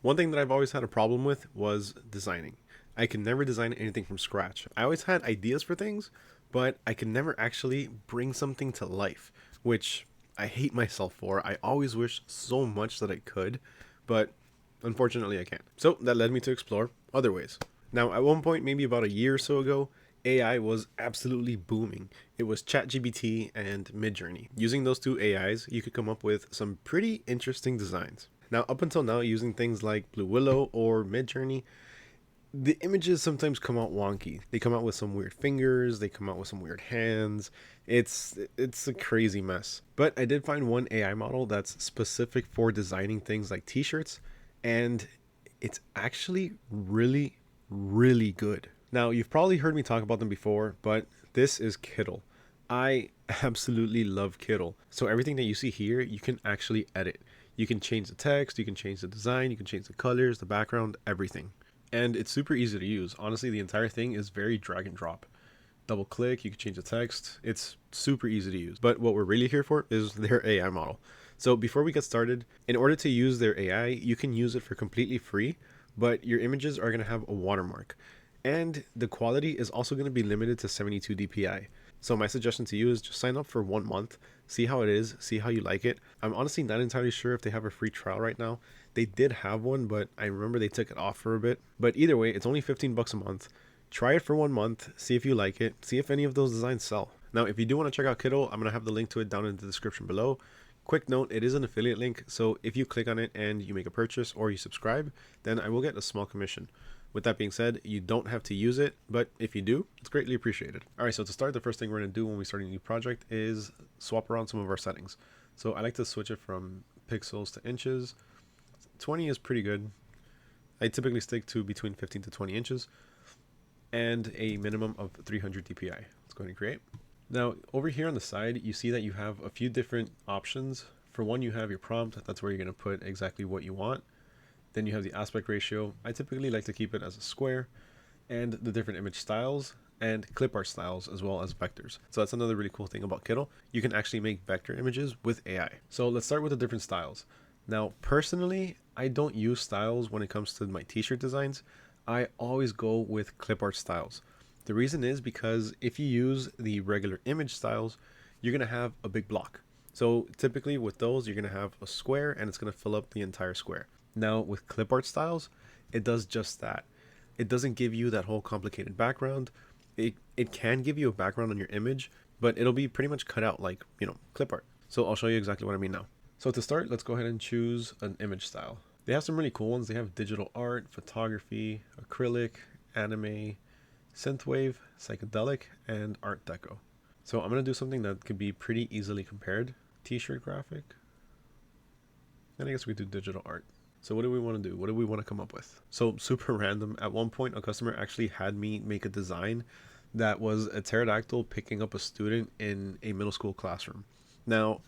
One thing that I've always had a problem with was designing. I could never design anything from scratch. I always had ideas for things, but I could never actually bring something to life, which I hate myself for. I always wish so much that I could, but unfortunately I can't. So that led me to explore other ways. Now, at one point, maybe about a year or so ago, AI was absolutely booming. It was ChatGPT and Midjourney. Using those two AIs, you could come up with some pretty interesting designs. Now, up until now, using things like Blue Willow or Midjourney, the images sometimes come out wonky. They come out with some weird fingers, they come out with some weird hands. It's a crazy mess. But I did find one AI model that's specific for designing things like t-shirts, and it's actually really really good. Now, you've probably heard me talk about them before, but this is Kittl. I absolutely love Kittl. So everything that you see here, you can actually edit. You can change the text, you can change the design, you can change the colors, the background, everything. And it's super easy to use. Honestly, the entire thing is very drag and drop. Double click, you can change the text. It's super easy to use. But what we're really here for is their AI model. So before we get started, in order to use their AI, you can use it for completely free, but your images are going to have a watermark. And the quality is also going to be limited to 72 dpi. So my suggestion to you is just sign up for 1 month, see how it is, see how you like it. I'm honestly not entirely sure if they have a free trial right now. They did have one, but I remember they took it off for a bit. But either way, it's only 15 bucks a month. Try it for 1 month, see if you like it, see if any of those designs sell. Now, if you do want to check out Kittl, I'm going to have the link to it down in the description below. Quick note, it is an affiliate link, so if you click on it and you make a purchase or you subscribe, then I will get a small commission. With that being said, you don't have to use it, but if you do, it's greatly appreciated. All right, so to start, the first thing we're going to do when we start a new project is swap around some of our settings. So I like to switch it from pixels to inches. 20 is pretty good. I typically stick to between 15 to 20 inches and a minimum of 300 dpi. Let's go ahead and create. Now, over here on the side, you see that you have a few different options. For one, you have your prompt. That's where you're going to put exactly what you want. Then you have the aspect ratio. I typically like to keep it as a square, and the different image styles and clip art styles, as well as vectors. So that's another really cool thing about Kittl. You can actually make vector images with AI. So let's start with the different styles. Now, personally, I don't use styles when it comes to my t-shirt designs. I always go with clip art styles. The reason is because if you use the regular image styles, you're going to have a big block. So typically with those, you're going to have a square and it's going to fill up the entire square. Now with clip art styles, it does just that. It doesn't give you that whole complicated background. It can give you a background on your image, but it'll be pretty much cut out like, clip art. So I'll show you exactly what I mean now. So to start, let's go ahead and choose an image style. They have some really cool ones. They have digital art, photography, acrylic, anime, synthwave, psychedelic, and art deco. So I'm going to do something that could be pretty easily compared. T-shirt graphic. And I guess we do digital art. So what do we want to do? What do we want to come up with? So super random. At one point, a customer actually had me make a design that was a pterodactyl picking up a student in a middle school classroom. Now,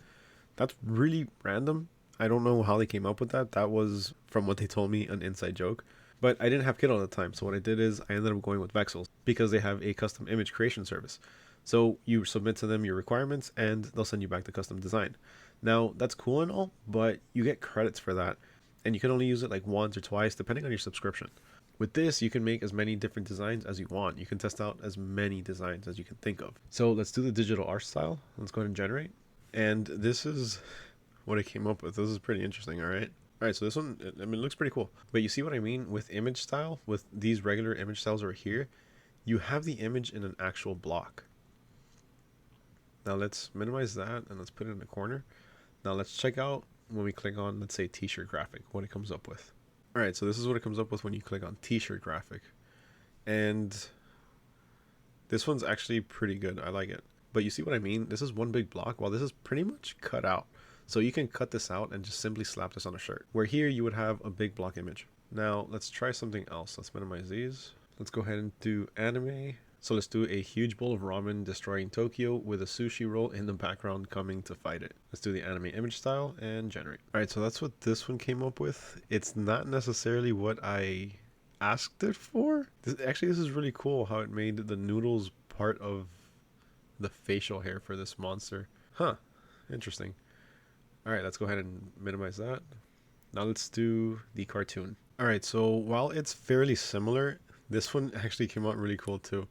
that's really random. I don't know how they came up with that. That was, from what they told me, an inside joke. But I didn't have Kittl at the time. So what I did is I ended up going with Vexels because they have a custom image creation service. So you submit to them your requirements and they'll send you back the custom design. Now, that's cool and all, but you get credits for that. And you can only use it like once or twice, depending on your subscription. With this, you can make as many different designs as you want. You can test out as many designs as you can think of. So let's do the digital art style. Let's go ahead and generate. And this is what I came up with. This is pretty interesting, all right? All right, so this one, I mean, it looks pretty cool. But you see what I mean with image style? With these regular image styles over here, you have the image in an actual block. Now let's minimize that and let's put it in the corner. Now let's check out when we click on, let's say, t-shirt graphic, what it comes up with. All right, so this is what it comes up with when you click on t-shirt graphic. And this one's actually pretty good. I like it. But you see what I mean? This is one big block, while this is pretty much cut out. So you can cut this out and just simply slap this on a shirt. Where here you would have a big block image. Now let's try something else. Let's minimize these. Let's go ahead and do anime. So let's do a huge bowl of ramen destroying Tokyo with a sushi roll in the background coming to fight it. Let's do the anime image style and generate. All right, so that's what this one came up with. It's not necessarily what I asked it for. Actually, this is really cool how it made the noodles part of the facial hair for this monster. Huh, interesting. All right, let's go ahead and minimize that. Now let's do the cartoon. All right, so while it's fairly similar, this one actually came out really cool too.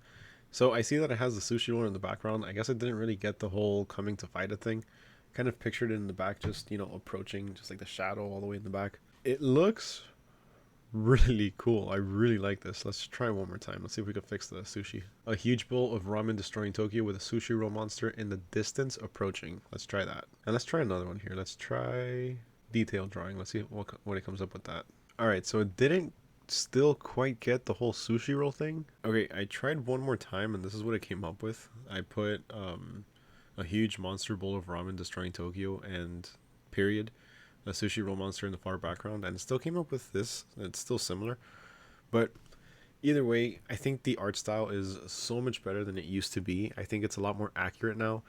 So I see that it has the sushi roller in the background. I guess I didn't really get the whole coming to fight it thing. Kind of pictured it in the back, just, you know, approaching, just like the shadow all the way in the back. It looks really cool. I really like this. Let's try one more time. Let's see if we can fix the sushi. A huge bowl of ramen destroying Tokyo with a sushi roll monster in the distance approaching. Let's try that. And let's try another one here. Let's try detail drawing. Let's see what it comes up with that. All right, so it didn't still quite get the whole sushi roll thing. Okay, I tried one more time and this is what it came up with. I put a huge monster bowl of ramen destroying Tokyo and period, a sushi roll monster in the far background, and it still came up with this. It's still similar, but either way, I think the art style is so much better than it used to be. I think it's a lot more accurate now.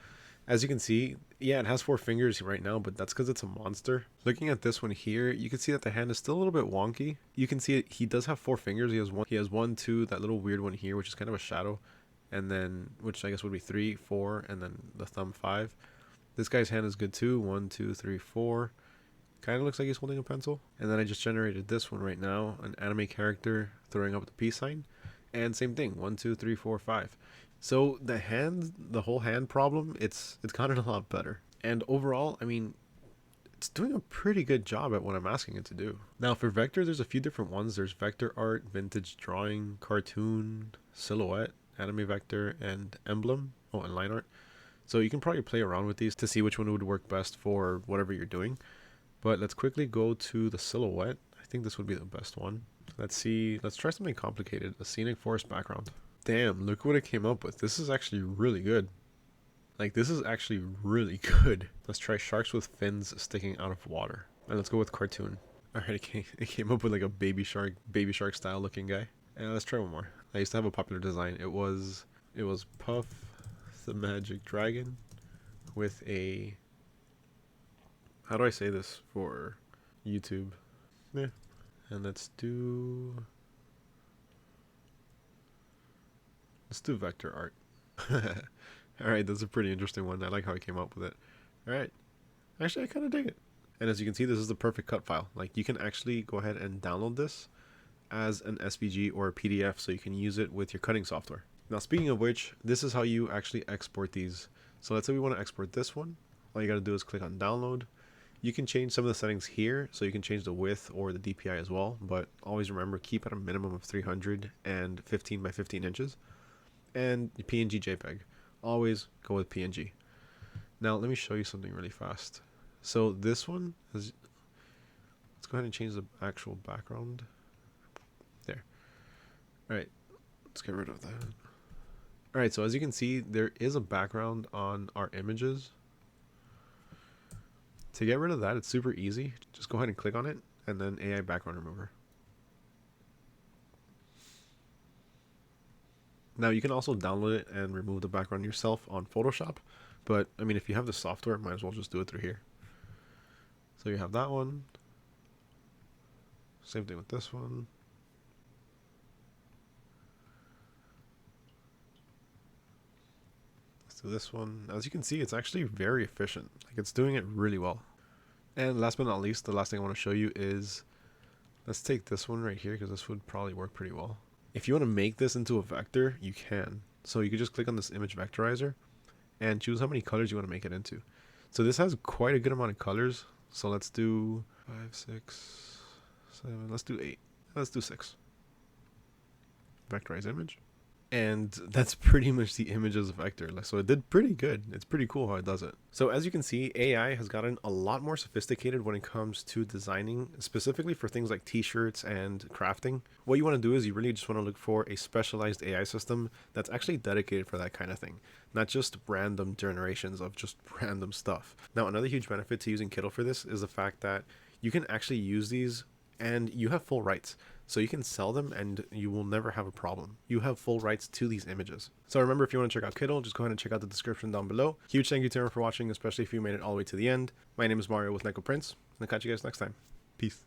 As you can see, yeah, it has 4 fingers right now, but that's because it's a monster. Looking at this one here, you can see that the hand is still a little bit wonky. You can see it, he does have 4 fingers. He has 1, 2, that little weird one here, which is kind of a shadow, and then, which I guess would be 3, 4, and then the thumb 5. This guy's hand is good too. 1, 2, 3, 4. Kind of looks like he's holding a pencil. And then I just generated this one right now, an anime character throwing up the peace sign. And same thing, 1, 2, 3, 4, 5. So the whole hand problem, it's gotten a lot better. And overall, I mean, it's doing a pretty good job at what I'm asking it to do. Now for vector, there's a few different ones. There's vector art, vintage drawing, cartoon, silhouette, anime vector, and emblem. Oh, and line art. So you can probably play around with these to see which one would work best for whatever you're doing. But let's quickly go to the silhouette. I think this would be the best one. Let's see. Let's try something complicated. A scenic forest background. Damn, look what it came up with. This is actually really good. Like, this is actually really good. Let's try sharks with fins sticking out of water. And let's go with cartoon. Alright, it came up with like a baby shark style looking guy. And let's try one more. I used to have a popular design. It was Puff the Magic Dragon with a... How do I say this for YouTube? Yeah. And let's do vector art. Alright, that's a pretty interesting one. I like how I came up with it. Alright. Actually, I kind of dig it. And as you can see, this is the perfect cut file. Like, you can actually go ahead and download this as an SVG or a PDF so you can use it with your cutting software. Now, speaking of which, this is how you actually export these. So let's say we want to export this one. All you got to do is click on download. You can change some of the settings here, so you can change the width or the DPI as well, but always remember, keep at a minimum of 300 and 15 by 15 inches. And PNG JPEG. Always go with PNG. Now, let me show you something really fast. So this one is... Let's go ahead and change the actual background. There. Alright, let's get rid of that. Alright, so as you can see, there is a background on our images. To get rid of that, it's super easy. Just go ahead and click on it, and then AI background remover. Now, you can also download it and remove the background yourself on Photoshop, but I mean, if you have the software, might as well just do it through here. So you have that one. Same thing with this one. Let's do this one. As you can see, it's actually very efficient. Like, it's doing it really well. And last but not least, the last thing I want to show you is, let's take this one right here, because this would probably work pretty well. If you want to make this into a vector, you can. So you can just click on this image vectorizer and choose how many colors you want to make it into. So this has quite a good amount of colors. So let's do 5, 6, 7, let's do 8. Let's do 6. Vectorize image. And that's pretty much the image as a vector. So it did pretty good. It's pretty cool how it does it. So as you can see, AI has gotten a lot more sophisticated when it comes to designing, specifically for things like t-shirts and crafting. What you want to do is you really just want to look for a specialized AI system that's actually dedicated for that kind of thing, not just random generations of just random stuff. Now, another huge benefit to using Kittl for this is the fact that you can actually use these and you have full rights. So you can sell them and you will never have a problem. You have full rights to these images. So remember, if you want to check out Kittl, just go ahead and check out the description down below. Huge thank you to everyone for watching, especially if you made it all the way to the end. My name is Mario with Neko Prince, and I'll catch you guys next time. Peace.